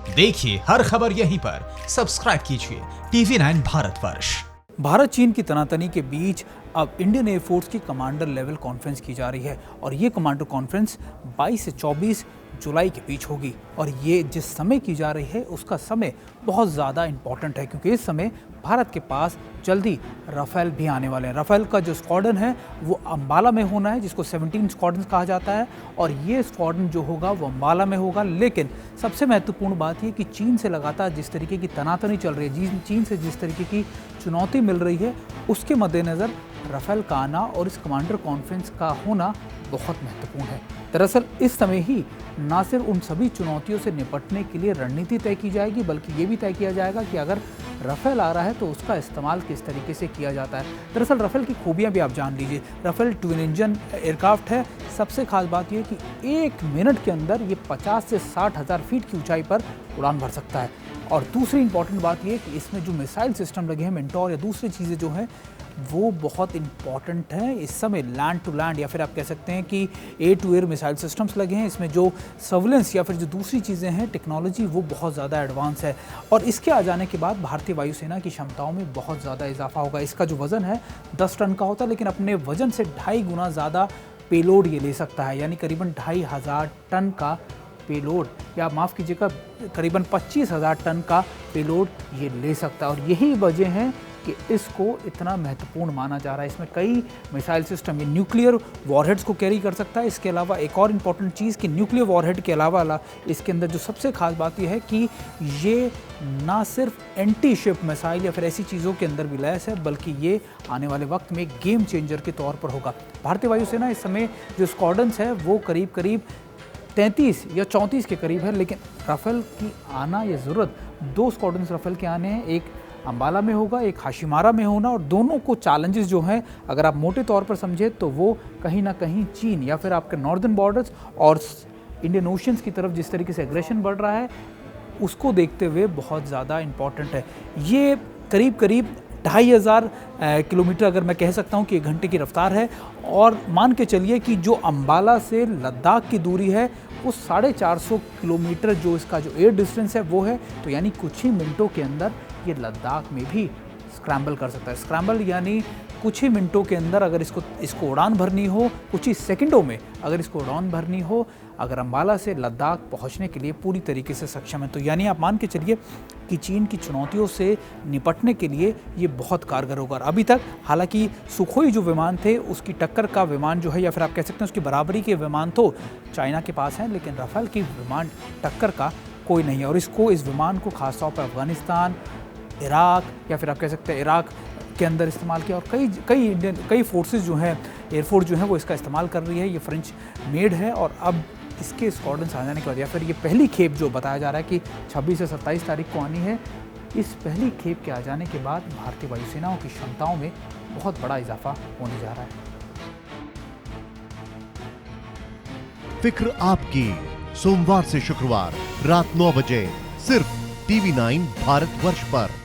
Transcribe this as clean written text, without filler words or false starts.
देखिए हर खबर यहीं पर, सब्सक्राइब कीजिए TV9 भारतवर्ष। भारत चीन की तनातनी के बीच अब इंडियन एयरफोर्स की कमांडर लेवल कॉन्फ्रेंस की जा रही है और ये कमांडर कॉन्फ्रेंस 22 से 24 जुलाई के बीच होगी। और ये जिस समय की जा रही है उसका समय बहुत ज़्यादा इम्पॉर्टेंट है, क्योंकि इस समय भारत के पास जल्दी राफेल भी आने वाले हैं। राफेल का जो स्क्वाड्रन है वो अंबाला में होना है, जिसको 17 स्क्वाड्रन कहा जाता है, और ये स्क्वाड्रन जो होगा वो अंबाला में होगा। लेकिन सबसे महत्वपूर्ण बात ये कि चीन से लगातार जिस तरीके की तनातनी चल रही है, चीन से जिस तरीके की चुनौती मिल रही है, उसके मद्देनज़र राफेल का आना और इस कमांडर कॉन्फ्रेंस का होना बहुत महत्वपूर्ण है। दरअसल इस समय ही ना सिर्फ उन सभी चुनौतियों से निपटने के लिए रणनीति तय की जाएगी, बल्कि ये भी तय किया जाएगा कि अगर राफेल आ रहा है तो उसका इस्तेमाल किस तरीके से किया जाता है। दरअसल राफेल की खूबियां भी आप जान लीजिए। राफेल ट्विन इंजन एयरक्राफ्ट है। सबसे खास बात यह कि 1 मिनट के अंदर ये 50 से 60 हज़ार फीट की ऊंचाई पर उड़ान भर सकता है। और दूसरी इंपॉर्टेंट बात यह कि इसमें जो मिसाइल सिस्टम लगे हैं, मेंटोर या दूसरी चीज़ें जो हैं वो बहुत इंपॉर्टेंट हैं। इस समय लैंड टू लैंड या फिर आप कह सकते हैं कि air to air missile systems लगे हैं। इसमें जो सर्विलेंस या फिर जो दूसरी चीज़ें हैं, टेक्नोलॉजी, वो बहुत ज़्यादा एडवांस है। और इसके आ जाने के बाद भारतीय वायुसेना की क्षमताओं में बहुत ज़्यादा इजाफा होगा। इसका जो वज़न है 10 टन का होता है, लेकिन अपने वज़न से 2.5 गुना ज़्यादा पेलोड ये ले सकता है, यानी करीबन 2,500 टन का पेलोड, या माफ़ कीजिएगा करीबन 25,000 टन का पेलोड ये ले सकता है। और यही वजह है कि इसको इतना महत्वपूर्ण माना जा रहा है। इसमें कई मिसाइल सिस्टम, ये न्यूक्लियर वॉरहेड्स को कैरी कर सकता है। इसके अलावा एक और इम्पॉर्टेंट चीज़ कि न्यूक्लियर वॉरहेड के अलावा इसके अंदर जो सबसे खास बात यह है कि ये ना सिर्फ एंटी शिप मिसाइल या फिर ऐसी चीज़ों के अंदर भी लैस है, बल्कि ये आने वाले वक्त में एक गेम चेंजर के तौर पर होगा। भारतीय वायुसेना इस समय जो स्क्वाड्रन्स है वो करीब 33 या 34 के करीब है। लेकिन राफेल की आना या ज़रूरत, 2 स्क्वाड्रन्स राफेल के आने हैं, एक अंबाला में होगा, एक हाशिमारा में होना। और दोनों को चैलेंजेस जो हैं, अगर आप मोटे तौर पर समझे तो वो कहीं ना कहीं चीन या फिर आपके नॉर्दर्न बॉर्डर्स और इंडियन ओशंस की तरफ जिस तरीके से एग्रेशन बढ़ रहा है, उसको देखते हुए बहुत ज़्यादा इम्पॉर्टेंट है। ये करीब 2,500 किलोमीटर, अगर मैं कह सकता हूँ कि 1 घंटे की रफ्तार है। और मान के चलिए कि जो अंबाला से लद्दाख की दूरी है वो 450 किलोमीटर, जो इसका जो एयर डिस्टेंस है वो है। तो यानी कुछ ही मिनटों के अंदर ये लद्दाख में भी स्क्रैम्बल कर सकता है। स्क्रैम्बल यानी कुछ ही मिनटों के अंदर अगर इसको उड़ान भरनी हो, कुछ ही सेकंडों में अगर इसको उड़ान भरनी हो, अगर अंबाला से लद्दाख पहुंचने के लिए पूरी तरीके से सक्षम है। तो यानी आप मान के चलिए कि चीन की चुनौतियों से निपटने के लिए ये बहुत कारगर होगा। और अभी तक हालांकि सुखोई जो विमान थे उसकी टक्कर का विमान जो है, या फिर आप कह सकते हैं उसकी बराबरी के विमान तो चाइना के पास हैं, लेकिन राफेल की विमान टक्कर का कोई नहीं है। और इस विमान को खासतौर पर अफगानिस्तान, इराक या फिर आप कह सकते हैं इराक के अंदर इस्तेमाल किया। और कई फोर्सेस जो हैं, एयरफोर्स जो है वो इसका इस्तेमाल कर रही है। ये फ्रेंच मेड है। और अब इसके स्क्वाड्रन्स आ जाने के बाद, या फिर ये पहली खेप जो बताया जा रहा है कि 26 से 27 तारीख को आनी है, इस पहली खेप के आ जाने के बाद भारतीय वायुसेनाओं की क्षमताओं में बहुत बड़ा इजाफा होने जा रहा है। फिक्र आपकी, सोमवार से शुक्रवार रात 9 बजे सिर्फ TV9 भारतवर्ष पर।